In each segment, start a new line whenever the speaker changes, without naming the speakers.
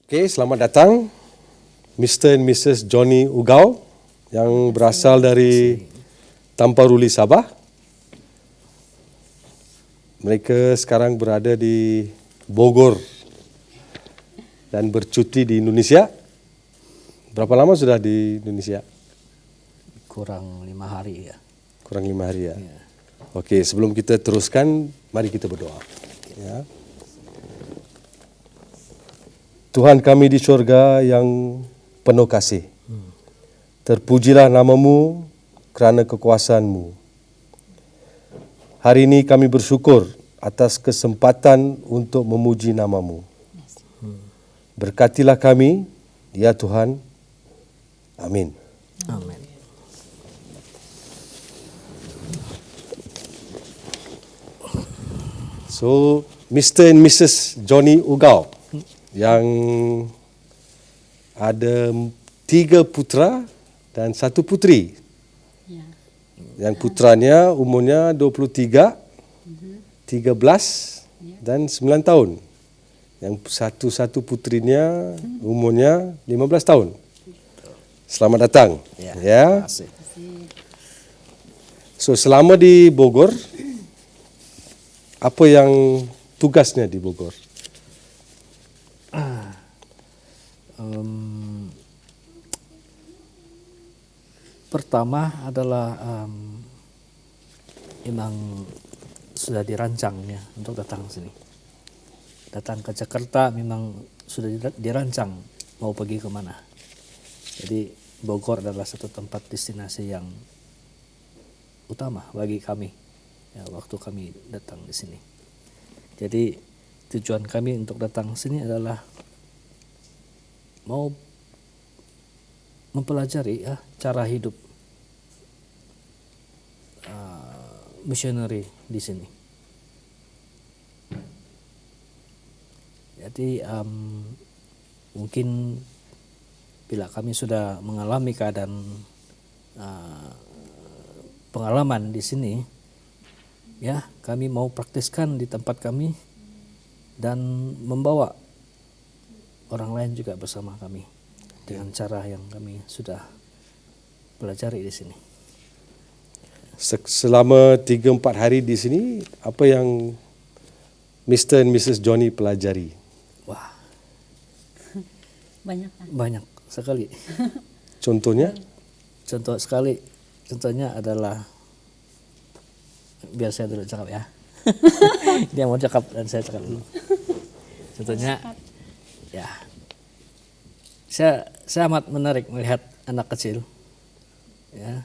Okey, selamat datang Mr. and Mrs. Johnny Ugau yang berasal dari Tampuruli, Sabah. Mereka sekarang berada di Bogor dan bercuti di Indonesia. Berapa lama sudah di Indonesia?
Kurang 5 hari ya.
Kurang 5 hari ya. Okey, sebelum kita teruskan, mari kita berdoa. Ya. Tuhan kami di syurga yang penuh kasih. Terpujilah namamu kerana kekuasaanmu. Hari ini kami bersyukur atas kesempatan untuk memuji namamu. Berkatilah kami, ya Tuhan. Amin.
Amin.
So, Mr. and Mrs. Johnny Ugau yang ada 3 putra dan 1 putri.
Ya.
Yang putranya umurnya 23, 13 dan 9 tahun. Yang satu putrinya umurnya 15 tahun. Selamat datang.
Ya.
Ya.
Terima kasih.
So selama di Bogor, apa yang tugasnya di Bogor?
Pertama adalah memang sudah dirancang ya untuk datang sini. Datang ke Jakarta memang sudah dirancang mau pergi kemana. Jadi Bogor adalah satu tempat destinasi yang utama bagi kami ya, waktu kami datang di sini. Jadi tujuan kami untuk datang sini adalah mau mempelajari ya cara hidup missionary di sini. Jadi mungkin bila kami sudah mengalami keadaan pengalaman di sini, ya kami mau praktiskan di tempat kami dan membawa orang lain juga bersama kami dengan cara yang kami sudah pelajari di sini.
Selama 3-4 hari di sini, apa yang Mr. and Mrs. Johnny pelajari?
Wah,
Banyak kan?
banyak sekali.
Contohnya?
Contohnya adalah, biar saya dulu cakap ya. Dia mau cakap dan saya cakap dulu. Contohnya, ya, saya amat menarik melihat anak kecil, ya,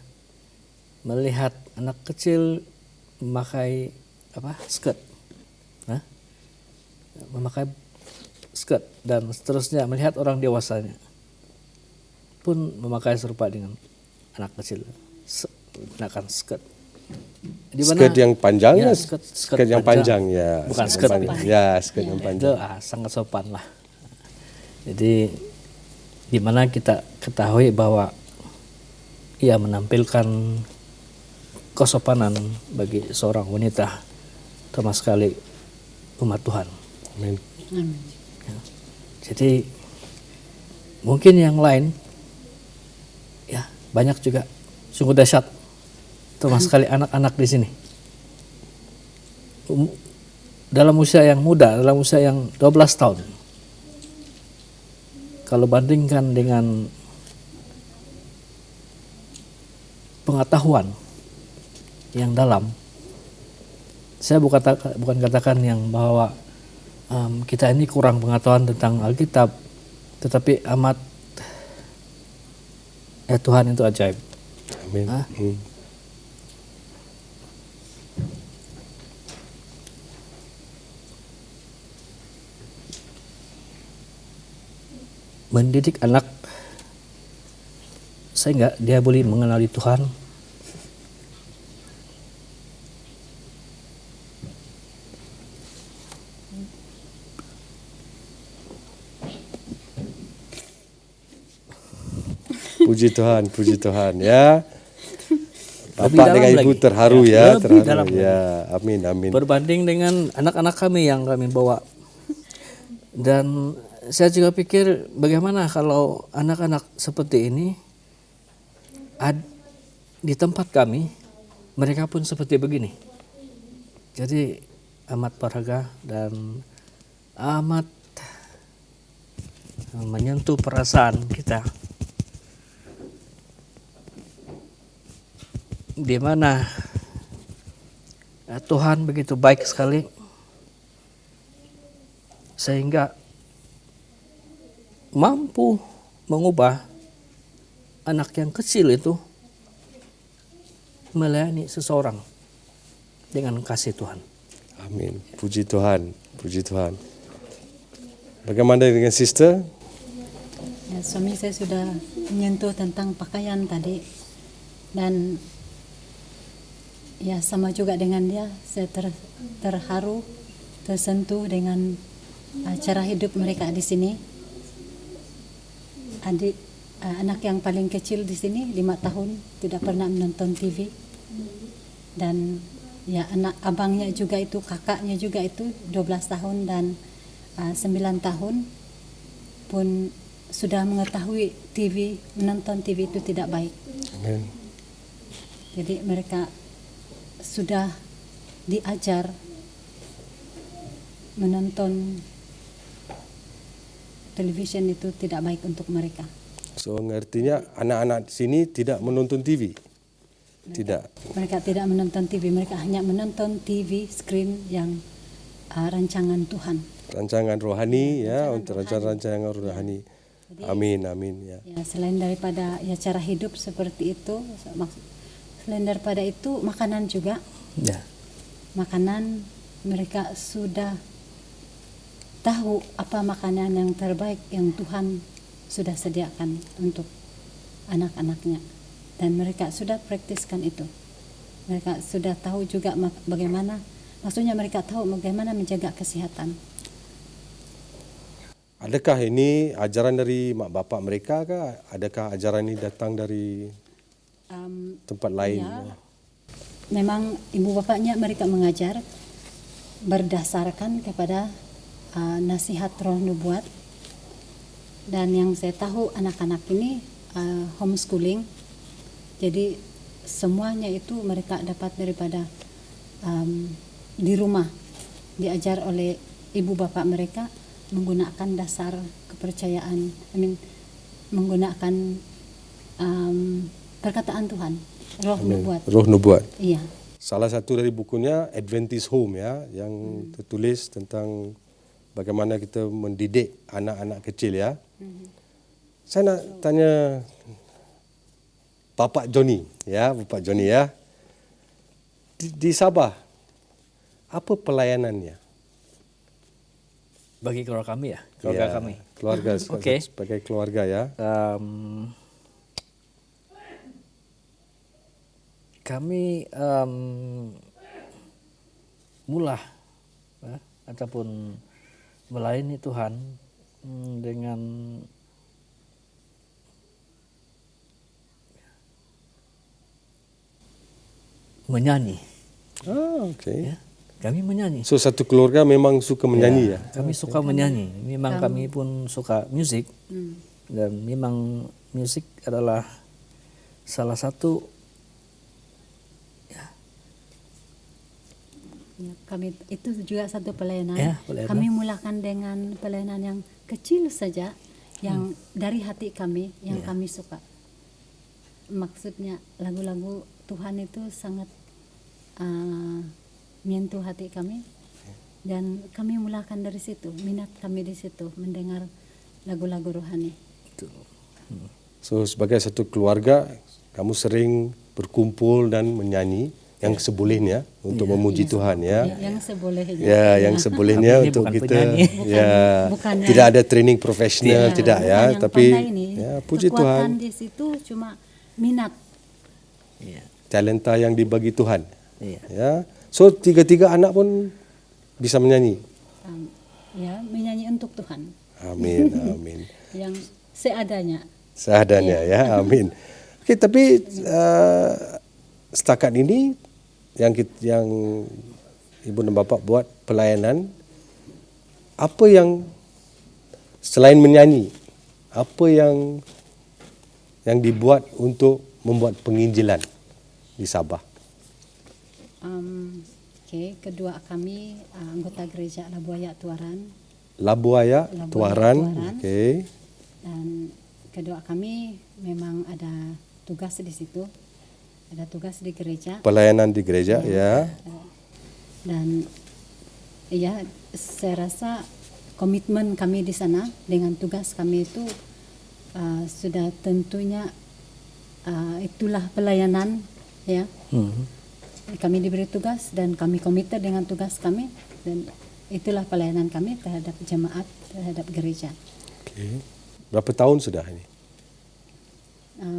melihat anak kecil memakai skirt, memakai skirt dan seterusnya, melihat orang dewasanya pun memakai serupa dengan anak kecil, menggunakan skirt.
Skirt yang panjang?
Ya,
skirt yang panjang ya.
Bukan
skirt
skirt
yang panjang. Ya, skirt yang
Itu
panjang.
sangat sopan lah. Jadi di mana kita ketahui bahwa ia menampilkan kesopanan bagi seorang wanita, terutama sekali umat Tuhan.
Amin.
Ya. Jadi mungkin yang lain ya banyak juga sungguh dahsyat, terutama sekali anak-anak di sini. Dalam usia yang muda, dalam usia yang 12 tahun. Kalau bandingkan dengan pengetahuan yang dalam, saya bukan katakan yang bahwa kita ini kurang pengetahuan tentang Alkitab, tetapi amat ya Tuhan itu ajaib.
Amin.
Mendidik anak sehingga dia boleh mengenali Tuhan,
puji Tuhan ya.
Lebih
Bapak
dalam
dengan Ibu
lagi.
terharu
Ya,
ya,
lebih
terharu
dalam
ya. Amin, amin.
berbanding dengan anak-anak kami yang kami bawa. Dan saya juga pikir bagaimana kalau anak-anak seperti ini di tempat kami, mereka pun seperti begini. Jadi amat berharga dan amat menyentuh perasaan kita. Di mana Tuhan begitu baik sekali sehingga mampu mengubah anak yang kecil itu melayani seseorang dengan kasih Tuhan.
Amin. Puji Tuhan. Puji Tuhan. Bagaimana dengan sister?
Ya, suami saya sudah menyentuh tentang pakaian tadi, dan ya sama juga dengan dia, saya terharu, tersentuh dengan cara hidup mereka di sini. Anak yang paling kecil di sini 5 tahun tidak pernah menonton TV, dan ya anak abangnya juga itu, kakaknya juga itu 12 tahun dan 9 tahun pun sudah mengetahui menonton TV itu tidak baik.
Amin.
Jadi mereka sudah diajar menonton television itu tidak baik untuk mereka.
So ngertinya anak-anak di sini tidak menonton TV? Tidak.
Mereka tidak menonton TV, mereka hanya menonton TV screen yang rancangan Tuhan.
Rancangan rohani ya, untuk rancangan rohani. Amin, amin ya.
Ya, selain daripada ya cara hidup seperti itu, selain daripada itu makanan juga.
Ya.
Makanan mereka sudah tahu apa makanan yang terbaik yang Tuhan sudah sediakan untuk anak-anaknya, dan mereka sudah praktiskan itu. Mereka sudah tahu juga bagaimana, maksudnya mereka tahu bagaimana menjaga kesehatan.
Adakah ini ajaran dari mak bapak mereka kah? Adakah ajaran ini datang dari tempat lain?
Ya, memang ibu bapaknya mereka mengajar berdasarkan kepada nasihat roh nubuat, dan yang saya tahu anak-anak ini homeschooling, jadi semuanya itu mereka dapat daripada di rumah, diajar oleh ibu bapak mereka menggunakan dasar kepercayaan, menggunakan perkataan Tuhan, roh nubuat.
Roh nubuat.
Iya.
Salah satu dari bukunya Adventist Home ya, yang tertulis tentang bagaimana kita mendidik anak-anak kecil ya. Saya nak tanya Bapak Johnny ya, di Sabah, apa pelayanannya?
Bagi keluarga kami ya, keluarga
Ya,
kami.
Keluarga
Oke.
sebagai keluarga ya.
Kami mula ataupun melayani Tuhan dengan menyanyi.
Oke.
Ya, kami menyanyi.
So satu keluarga memang suka menyanyi ya.
Kami suka menyanyi. Memang kami pun suka musik, dan memang musik adalah salah satu.
Ya, kami itu juga satu pelayanan.
Ya, pelayanan.
Kami mulakan dengan pelayanan yang kecil saja, yang dari hati kami, yang kami suka. Maksudnya lagu-lagu Tuhan itu sangat menyentuh hati kami, dan kami mulakan dari situ. Minat kami di situ mendengar lagu-lagu rohani.
So sebagai satu keluarga, kamu sering berkumpul dan menyanyi yang sebolehnya untuk memuji Tuhan ya.
Yang sebolehnya.
Ya, yang sebolehnya
Tapi ini
untuk
bukan
kita
penyanyi.
ya
Bukannya-
tidak ada training profesional tidak ya,
Bukan yang
tapi
pandai ini.
ya puji
Kekuatan
Tuhan,
di situ cuma minat.
Ya,
talenta yang dibagi Tuhan.
iya.
Ya. So tiga-tiga anak pun bisa menyanyi.
Ya, menyanyi untuk Tuhan
Amin, amin.
yang seadanya.
Seadanya ya, amin. Oke, tapi setakat ini yang ibu dan bapak buat pelayanan, apa yang selain menyanyi, apa yang dibuat untuk membuat penginjilan di Sabah?
Okey, kedua kami anggota gereja Labuaya Tuaran
Labuaya Tuaran.
Tuaran.
Okey.
dan kedua kami memang ada tugas di situ. Ada tugas di gereja
Pelayanan di gereja ya.
dan ya saya rasa komitmen kami di sana dengan tugas kami itu sudah tentunya itulah pelayanan ya. Kami diberi tugas dan kami komite dengan tugas kami dan itulah pelayanan kami terhadap jemaat, terhadap gereja.
Okey. Berapa tahun sudah ini?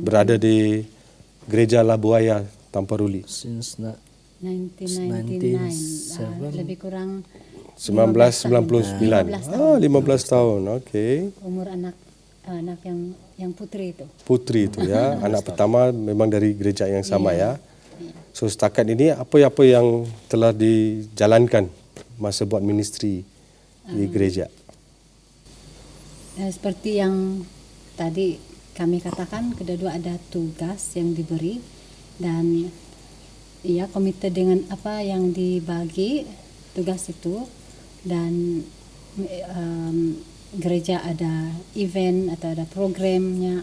Berada di Gereja Labuaya Tamparuli.
Since
1999 lebih kurang
1999.
15 tahun.
15 tahun. Okey.
Umur anak yang putri itu.
Putri itu ya, anak pertama memang dari gereja yang sama ya.
Iya.
So setakat ini apa yang telah dijalankan masa buat ministry di gereja?
Seperti yang tadi kami katakan, kedua ada tugas yang diberi dan ia komite dengan apa yang dibagi tugas itu dan gereja ada event atau ada programnya,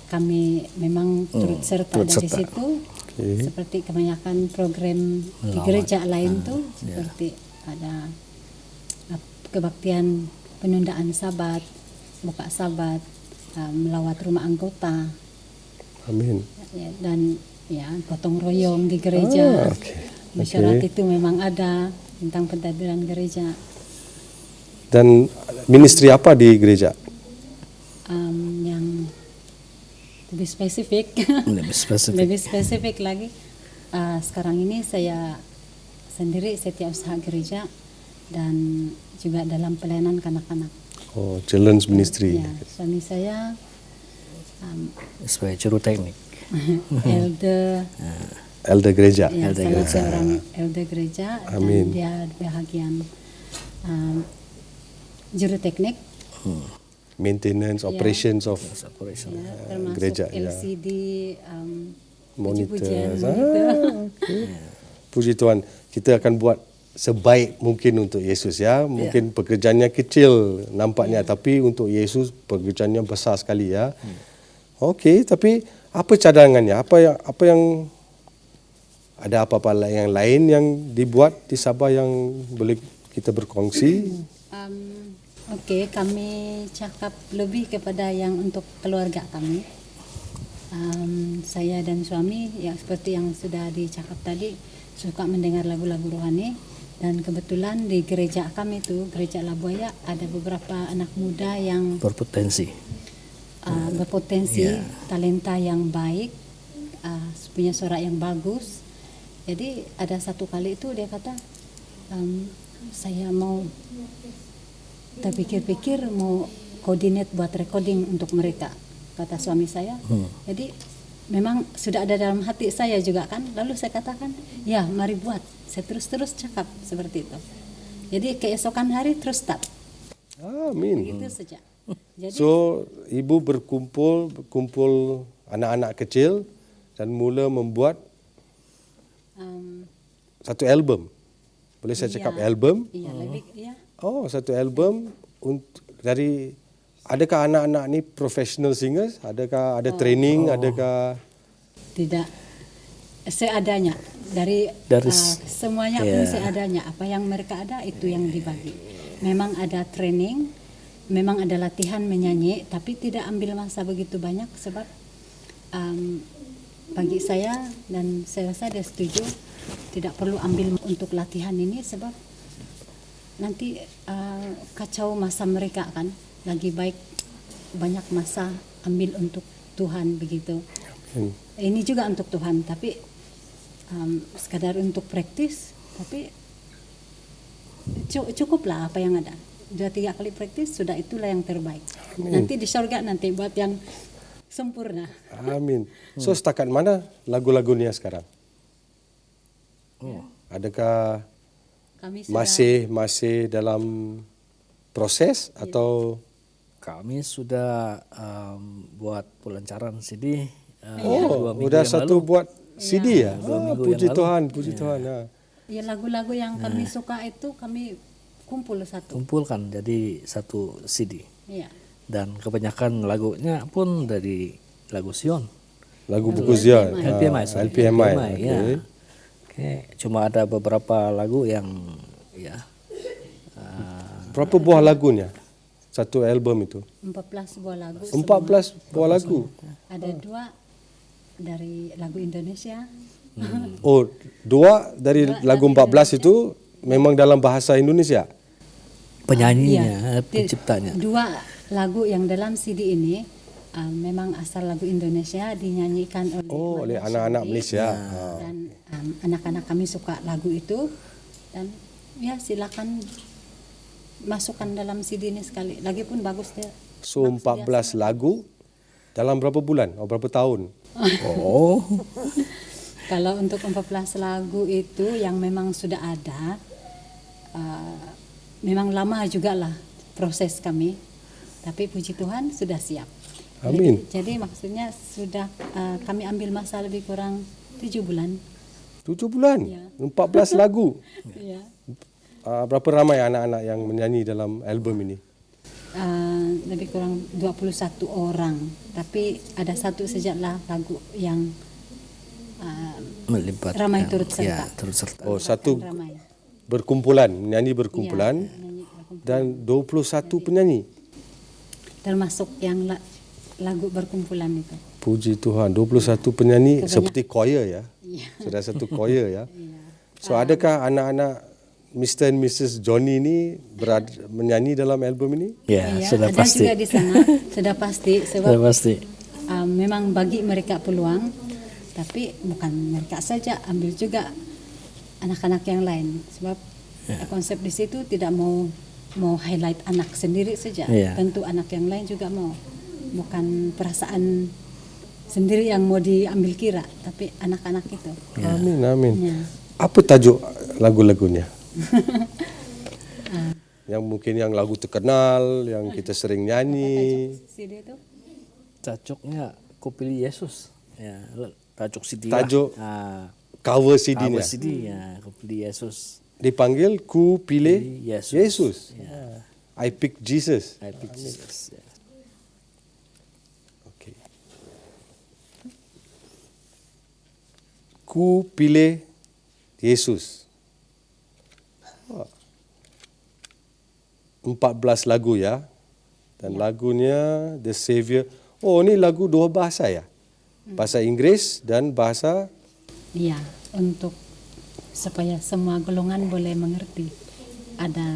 kami memang turut serta dari situ.
Okay.
Seperti kebanyakan program di gereja lain tuh seperti ada kebaktian penundaan Sabat, buka Sabat, melawat rumah anggota.
Amin.
Ya, dan ya gotong royong di gereja.
Okay.
Mesyuarat itu memang ada tentang pentadbiran gereja.
Dan ministry apa di gereja?
Yang lebih spesifik, lebih spesifik lagi. Sekarang ini saya sendiri setiausaha gereja dan juga dalam pelayanan kanak-kanak.
Oh, children's ministry.
Ya, suami saya
sebagai juru teknik.
Elder gereja.
Ya, salah seorang elder gereja.
Amin.
Dan dia bahagian juru teknik.
Maintenance, operations of
Ya, termasuk
gereja.
LCD,
Monitor.
puji-pujian gitu.
Okay. Puji Tuhan, kita akan buat sebaik mungkin untuk Yesus ya. Mungkin pekerjaannya kecil nampaknya, tapi untuk Yesus pekerjaannya besar sekali ya. Okey, tapi apa cadangannya? Apa yang ada apa-apa yang lain yang dibuat di Sabah yang boleh kita berkongsi?
Okey, kami cakap lebih kepada yang untuk keluarga kami. Saya dan suami yang seperti yang sudah dicakap tadi suka mendengar lagu-lagu rohani dan kebetulan di gereja kami itu gereja Labuaya ada beberapa anak muda yang
Berpotensi.
talenta yang baik, punya suara yang bagus. Jadi ada satu kali itu dia kata saya mau terpikir-pikir mau koordinat buat recording untuk mereka, kata suami saya. Jadi memang sudah ada dalam hati saya juga kan. Lalu saya katakan, ya mari buat. Saya terus cakap seperti itu. Jadi keesokan hari terus start.
Amin.
Begitu saja. Jadi
So, ibu berkumpul anak-anak kecil dan mula membuat satu album. Boleh saya cakap album?
iya lebih ya.
Oh, satu album dari, adakah anak-anak ni professional singers? Adakah ada training? Adakah
Tidak, seadanya dari semuanya pun seadanya. Apa yang mereka ada itu yang dibagi. Memang ada training, memang ada latihan menyanyi, tapi tidak ambil masa begitu banyak sebab bagi saya dan saya rasa dia setuju tidak perlu ambil untuk latihan ini sebab nanti kacau masa mereka kan. Lagi baik banyak masa ambil untuk Tuhan begitu. Ini juga untuk Tuhan, tapi sekadar untuk praktis, tapi cukuplah apa yang ada. 2-3 kali praktis sudah itulah yang terbaik. Nanti di surga nanti buat yang sempurna.
Amin. So setakat mana lagu-lagunya sekarang? Adakah
Kami sudah
masih dalam proses atau
Kami sudah buat pelancaran CD.
Oh, udah satu buat CD ya?
Dua minggu
Puji
yang lalu.
Tuhan, puji Tuhan.
Ya, lagu-lagu yang kami suka itu kami kumpul satu.
Kumpulkan jadi satu CD.
Iya.
Dan kebanyakan lagunya pun dari lagu Sion.
Lagu buku Zion.
LPMI, sorry.
LPMI.
ya.
Okay.
Oke, cuma ada beberapa lagu yang ya
Berapa buah lagunya? Satu album itu?
14 buah lagu.
14 buah lagu.
Ada 2 dari lagu Indonesia.
Oh, 2 dari lagu 14 itu memang dalam bahasa Indonesia.
penyanyinya,
Iya.
penciptanya.
2 lagu yang dalam CD ini memang asal lagu Indonesia dinyanyikan oleh
Oh, oleh
Maya
anak-anak
Shanti.
Malaysia.
Dan anak-anak kami suka lagu itu, dan ya silakan masukkan dalam CD ini sekali. Lagipun bagus dia.
So 14 lagu dalam berapa bulan? Oh, berapa tahun?
Oh,
Kalau untuk 14 lagu itu yang memang sudah ada, memang lama juga lah proses kami. Tapi puji Tuhan sudah siap.
Amin.
Jadi maksudnya sudah kami ambil masa lebih kurang 7 bulan.
7 bulan?
Ya.
14 lagu.
Ya.
Berapa ramai anak-anak yang menyanyi dalam album ini?
Lebih kurang 21 orang. Tapi ada satu sajalah lagu yang
melibatkan.
ramai turut serta.
Ya, turut serta.
Oh, satu
Ramai.
berkumpulan, menyanyi berkumpulan
Ya, nyanyi berkumpul.
dan 21 penyanyi.
Termasuk yang lagu berkumpulan itu.
Puji Tuhan, 21 penyanyi seperti choir ya.
Iya.
Sudah satu choir ya. So adakah anak-anak Mr. and Mrs. Johnny ini menyanyi dalam album ini?
Ya,
Ya,
sudah
ada
pasti.
juga di sana, sudah pasti sebab
Sudah pasti.
memang bagi mereka peluang, tapi bukan mereka saja, ambil juga anak-anak yang lain, sebab konsep di situ tidak mau highlight anak sendiri saja,
Ya.
tentu anak yang lain juga mau, bukan perasaan sendiri yang mau diambil kira, tapi anak-anak itu.
Amin, amin.
Ya.
Apa tajuk lagu-lagunya? Yang mungkin yang lagu terkenal, yang kita sering nyanyi.
CD itu
Tajuknya Ku Pilih Yesus. Ya, tajuk CD lah.
Tajuk
Ah,
cover CD-nya.
cover CD ya, Ku Pilih Yesus.
Dipanggil Ku Pilih
Yesus.
Yesus.
Ya.
I Pick Jesus.
I Pick Jesus. Ya.
Okay. Ku pilih Yesus. 14 lagu ya. Dan lagunya The Savior. Oh, ini lagu 2 bahasa ya. Bahasa Inggris dan bahasa
iya, untuk supaya semua golongan boleh mengerti. Ada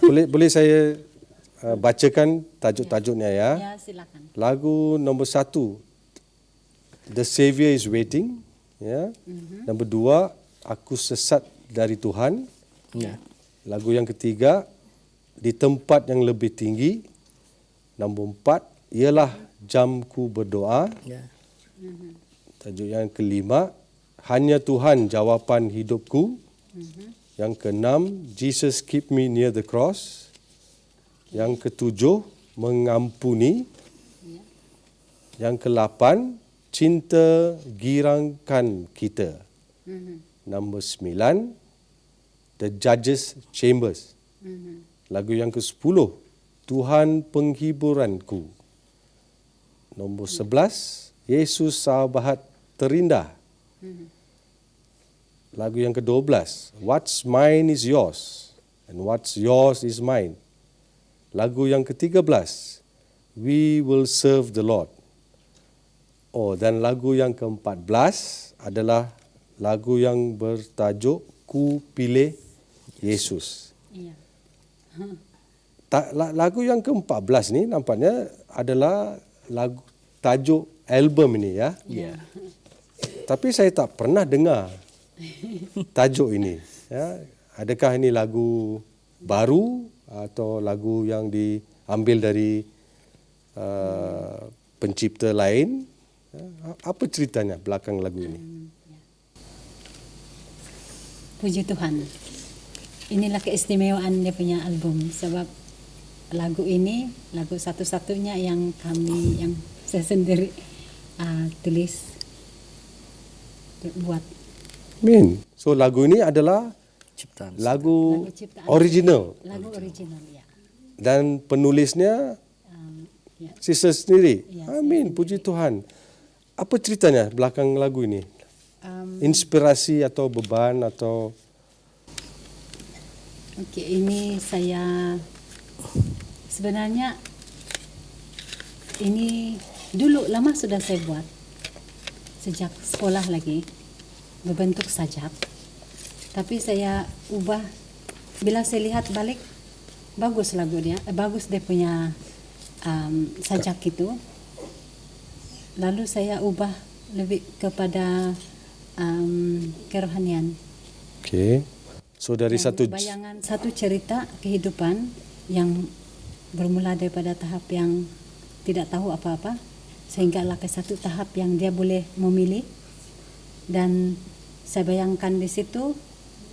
boleh saya bacakan tajuk-tajuknya ya.
ya silakan.
Lagu nombor 1 The Savior is Waiting ya. Nombor 2 Aku Sesat dari Tuhan.
Ya.
Lagu yang ketiga Di Tempat yang Lebih Tinggi. Nombor 4 ialah Jamku Berdoa.
Ya.
Tajuk yang kelima Hanya Tuhan Jawapan Hidupku. Yang keenam Jesus Keep Me Near the Cross. Yang ketujuh Mengampuni. Yang ke-8 Cinta Girangkan Kita. Nombor 9 The Judge's Chambers. Lagu yang ke-10 Tuhan Penghiburanku. Nombor 11 Yesus Sahabat Terindah. Lagu yang ke-12 What's Mine is Yours and What's Yours is Mine. Lagu yang ke-13 We Will Serve the Lord. Oh, dan lagu yang ke-14 adalah lagu yang bertajuk Ku Pilih Yesus.
Iya.
Lagu yang ke-14 ni nampaknya adalah lagu tajuk album ini ya.
Ya.
Tapi saya tak pernah dengar tajuk ini. Ya. Adakah ini lagu baru atau lagu yang diambil dari pencipta lain? Ya. Apa ceritanya belakang lagu ini?
Puji Tuhan. inilah keistimewaan dia punya album, sebab lagu ini lagu satu-satunya yang saya sendiri tulis buat.
Amin. So lagu ini adalah
Ciptaan.
lagu
ciptaan
original
lagu original ya.
dan penulisnya
Ya.
sister sendiri.
Ya,
Amin. Puji Tuhan. Apa ceritanya belakang lagu ini? Inspirasi atau beban atau
Oke, ini saya sebenarnya ini dulu lama sudah saya buat sejak sekolah lagi, berbentuk sajak. Tapi saya ubah bila saya lihat balik, bagus lagu dia, bagus dia punya sajak itu. Lalu saya ubah lebih kepada kerohanian.
Okey. So dari
Yang bayangan satu cerita kehidupan yang bermula daripada tahap yang tidak tahu apa-apa sehinggalah ke satu tahap yang dia boleh memilih, dan saya bayangkan di situ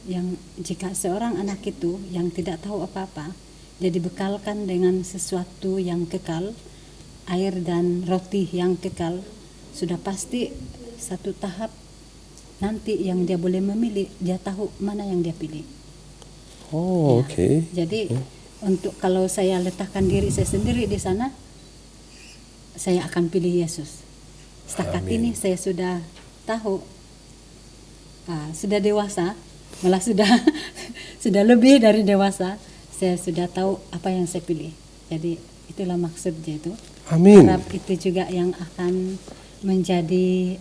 yang jika seorang anak itu yang tidak tahu apa-apa dia dibekalkan dengan sesuatu yang kekal, air dan roti yang kekal, sudah pasti satu tahap nanti yang dia boleh memilih, dia tahu mana yang dia pilih.
Oh, okey.
Jadi untuk kalau saya letakkan diri saya sendiri di sana, saya akan pilih Yesus. Setakat ini saya sudah tahu, sudah dewasa, malah sudah sudah lebih dari dewasa, saya sudah tahu apa yang saya pilih. Jadi itulah maksudnya itu.
Amin.
Harap itu juga yang akan menjadi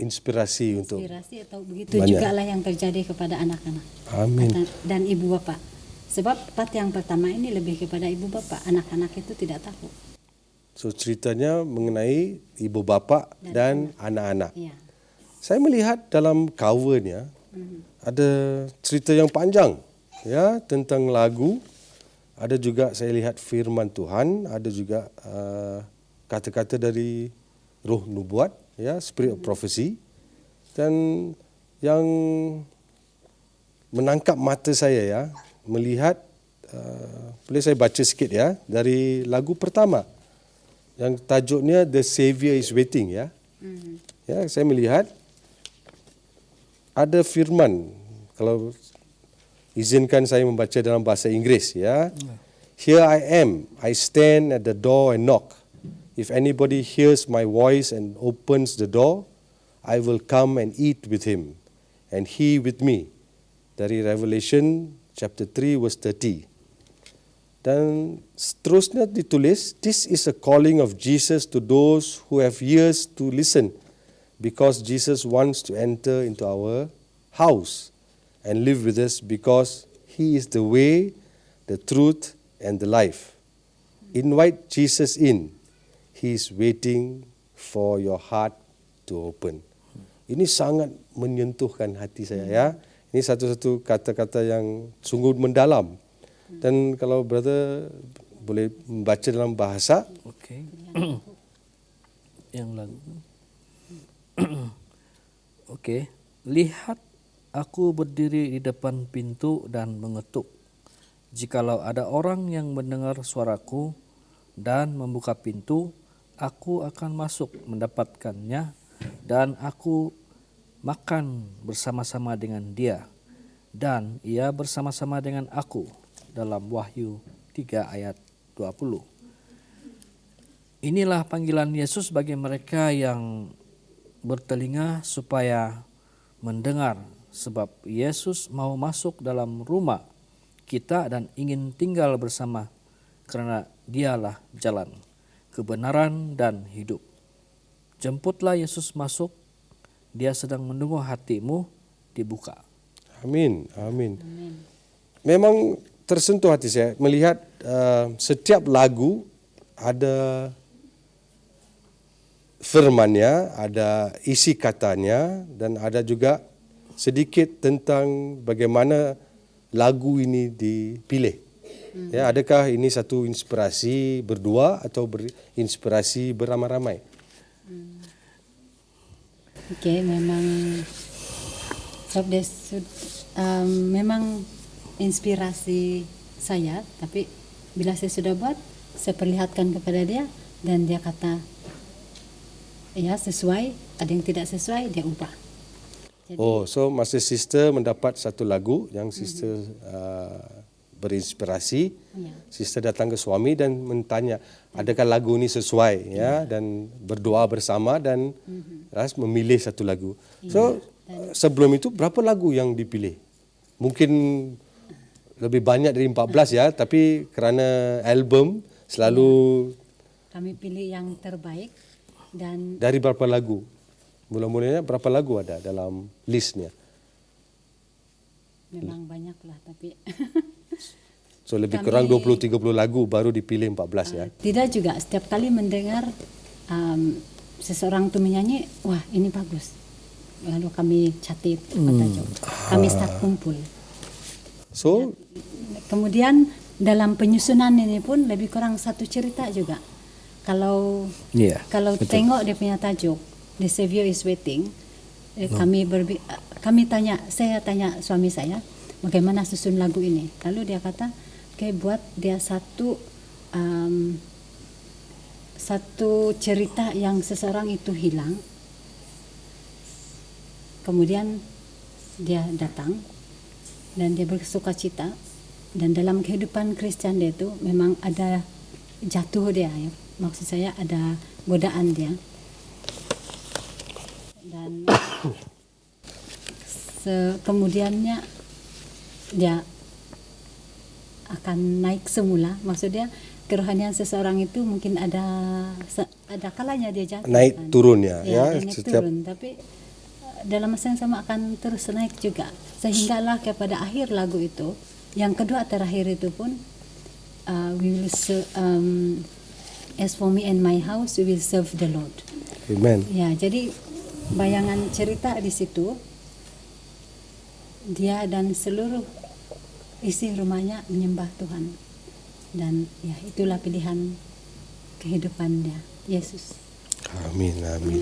Inspirasi untuk
inspirasi atau begitu
banyak.
juga lah yang terjadi kepada anak-anak.
Amin.
Dan ibu bapak. Sebab part yang pertama ini lebih kepada ibu bapak, anak-anak itu tidak tahu.
So ceritanya mengenai ibu bapa dan anak-anak.
Ya.
Saya melihat dalam covernya ada cerita yang panjang ya tentang lagu. Ada juga saya lihat firman Tuhan, ada juga kata-kata dari roh nubuat, ya, spirit of prophecy. Dan yang menangkap mata saya ya, melihat boleh saya baca sikit ya dari lagu pertama yang tajuknya The Savior is Waiting ya. Ya, saya melihat ada firman, kalau izinkan saya membaca dalam bahasa Inggeris ya. Here I am, I stand at the door and knock. If anybody hears my voice and opens the door, I will come and eat with him and he with me. Dari Revelation chapter 3 verse 30. Dan seterusnya ditulis, this is a calling of Jesus to those who have ears to listen, because Jesus wants to enter into our house and live with us, because he is the way, the truth and the life. Invite Jesus in. He is waiting for your heart to open. Ini sangat menyentuhkan hati saya ya. Ini satu-satu kata-kata yang sungguh mendalam. Dan kalau brother boleh membaca dalam bahasa.
Okey. Yang lagu. Okey. Lihat, aku berdiri di depan pintu dan mengetuk. Jikalau ada orang yang mendengar suaraku dan membuka pintu, aku akan masuk mendapatkannya dan aku makan bersama-sama dengan dia dan ia bersama-sama dengan aku. Dalam Wahyu 3 ayat 20. Inilah panggilan Yesus bagi mereka yang bertelinga supaya mendengar, sebab Yesus mau masuk dalam rumah kita dan ingin tinggal bersama, kerana dialah jalan, kebenaran dan hidup. Jemputlah Yesus masuk, dia sedang menunggu hatimu dibuka.
Amin, amin. Memang tersentuh hati saya melihat setiap lagu ada firmannya, ada isi katanya, dan ada juga sedikit tentang bagaimana lagu ini dipilih. Ya, adakah ini satu inspirasi berdua atau berinspirasi beramai-ramai?
Okey, memang Sebab dia memang inspirasi saya, tapi bila saya sudah buat, saya perlihatkan kepada dia dan dia kata ya sesuai, ada yang tidak sesuai dia ubah.
Oh, so masa sister mendapat satu lagu yang sister berinspirasi, sister datang ke suami dan mentanya, adakah lagu ini sesuai ya, dan berdoa bersama dan memilih satu lagu. So sebelum itu berapa lagu yang dipilih? Mungkin lebih banyak dari 14 ya, tapi kerana album selalu
kami pilih yang terbaik. Dan
dari berapa lagu? Mula-mulanya berapa lagu ada dalam listnya?
Memang banyak lah, tapi
so lebih kurang 20-30 lagu baru dipilih 14 ya?
Tidak juga, setiap kali mendengar seseorang tu menyanyi, wah ini bagus. Lalu kami catat, kami start kumpul.
So
kemudian dalam penyusunan ini pun lebih kurang satu cerita juga. Kalau tengok dia punya tajuk, The Savior is Waiting, saya tanya suami saya, bagaimana susun lagu ini? Lalu dia kata, buat dia satu cerita yang seseorang itu hilang. Kemudian dia datang dan dia bersuka cita, dan dalam kehidupan Kristen dia itu memang ada jatuh dia ya. Maksud saya ada godaan dia, dan kemudiannya dia akan naik semula. Maksudnya kerohanian seseorang itu mungkin ada kalanya dia jatuh,
naik
kan?
Turun ya,
naik turun, tapi dalam masa yang sama akan terus naik juga, sehinggalah kepada akhir lagu itu, yang kedua terakhir itu pun as for me and my house we will serve the Lord.
Amen.
Ya, jadi bayangan cerita di situ, dia dan seluruh isi rumahnya menyembah Tuhan, dan ya itulah pilihan kehidupan dia, Yesus.
Amin, amin.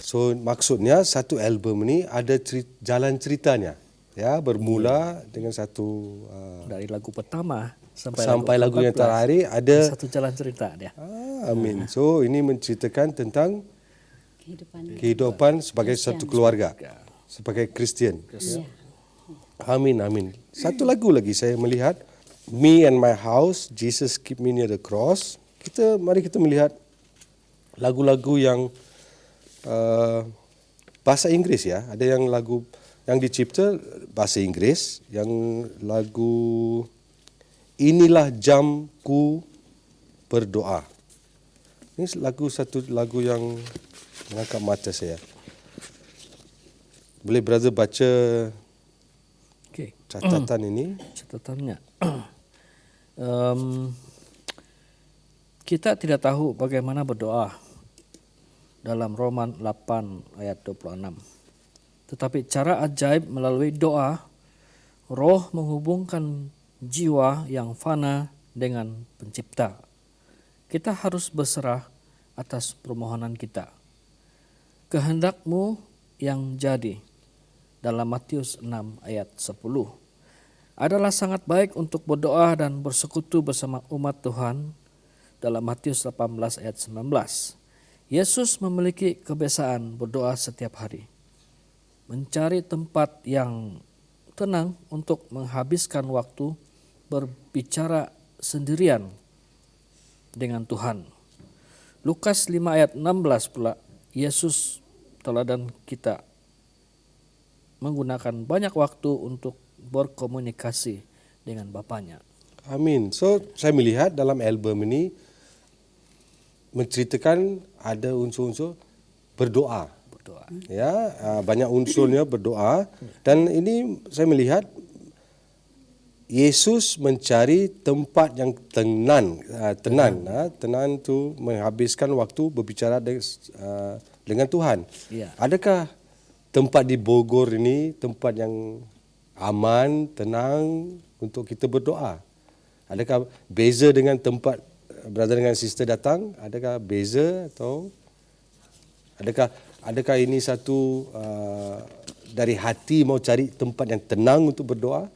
So maksudnya satu album ini ada jalan ceritanya, ya, bermula dengan satu
dari lagu pertama
sampai lagu yang terakhir ada
satu jalan cerita dia.
Amin. So ini menceritakan tentang kehidupan sebagai satu keluarga, sebagai Kristian.
Ya.
Amin, amin. Satu lagu lagi saya melihat, Me and My House, Jesus Keep Me Near the Cross. Mari kita melihat lagu-lagu yang bahasa Inggris ya. Ada yang lagu yang dicipta bahasa Inggris, yang lagu Inilah Jamku Berdoa. Ini satu lagu yang mengangkat mata saya. Boleh brother baca catatan ini?
Catatannya. Kita tidak tahu bagaimana berdoa dalam Roman 8 ayat 26. Tetapi cara ajaib melalui doa, roh menghubungkan jiwa yang fana dengan pencipta. Kita harus berserah atas permohonan kita. Kehendakmu yang jadi, dalam Matius 6 ayat 10. Adalah sangat baik untuk berdoa dan bersekutu bersama umat Tuhan, dalam Matius 18 ayat 19. Yesus memiliki kebiasaan berdoa setiap hari. Mencari tempat yang tenang untuk menghabiskan waktu berbicara sendirian dengan Tuhan. Lukas 5 ayat 16 pula, Yesus teladan kita menggunakan banyak waktu untuk berkomunikasi dengan Bapanya.
Amin. So saya melihat dalam album ini menceritakan ada unsur-unsur berdoa. Ya, banyak unsurnya berdoa, dan ini saya melihat Yesus mencari tempat yang tenang tu menghabiskan waktu berbicara dengan Tuhan.
Ya.
Adakah tempat di Bogor ini tempat yang aman, tenang untuk kita berdoa? Adakah beza dengan tempat brother dengan sister datang? Adakah beza, atau adakah ini satu dari hati mau cari tempat yang tenang untuk berdoa?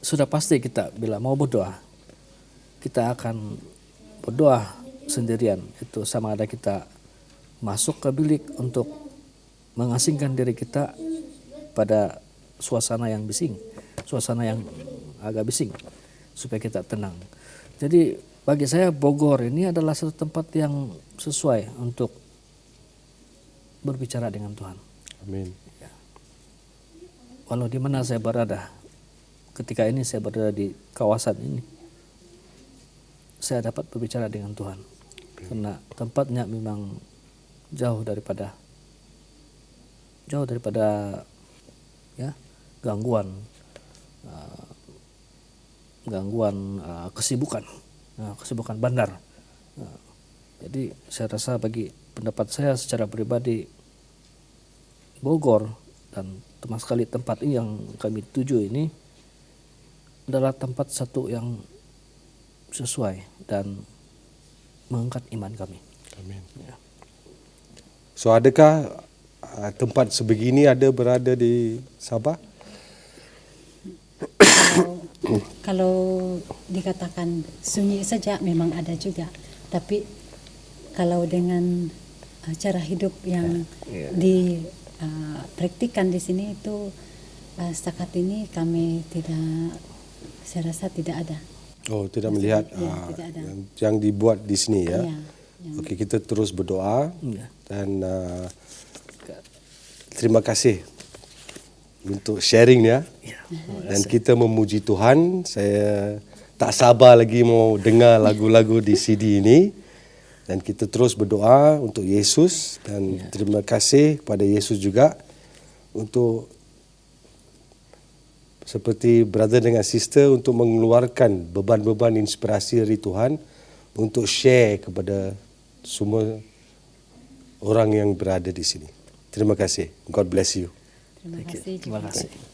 Sudah pasti kita bila mau berdoa, kita akan berdoa sendirian. Itu sama ada kita masuk ke bilik untuk mengasingkan diri kita pada suasana yang bising, suasana yang agak bising, supaya kita tenang. Jadi bagi saya Bogor ini adalah satu tempat yang sesuai untuk berbicara dengan Tuhan.
Amin.
Walau di mana saya berada, ketika ini saya berada di kawasan ini, saya dapat berbicara dengan Tuhan. Karena tempatnya memang jauh daripada ya gangguan kesibukan bandar. Jadi saya rasa bagi pendapat saya secara pribadi, Bogor dan terutama sekali tempat ini yang kami tuju ini adalah tempat satu yang sesuai dan mengangkat iman kami.
Amin.
Ya.
So adakah tempat sebegini ada berada di Sabah?
Kalau dikatakan sunyi saja memang ada juga, tapi kalau dengan cara hidup yang dipraktikkan di sini itu setakat ini kami tidak, saya rasa tidak ada.
Oh, tidak melihat
tidak ada.
yang dibuat di sini ya.
Ya,
Okey, kita terus berdoa
Ya.
dan terima kasih untuk sharing ya. Dan kita memuji Tuhan. Saya tak sabar lagi mau dengar lagu-lagu di CD ini. Dan kita terus berdoa untuk Yesus dan terima kasih kepada Yesus juga untuk seperti brother dengan sister untuk mengeluarkan beban-beban inspirasi dari Tuhan untuk share kepada semua orang yang berada di sini. Terima kasih. God bless you.
Terima kasih.
Terima kasih.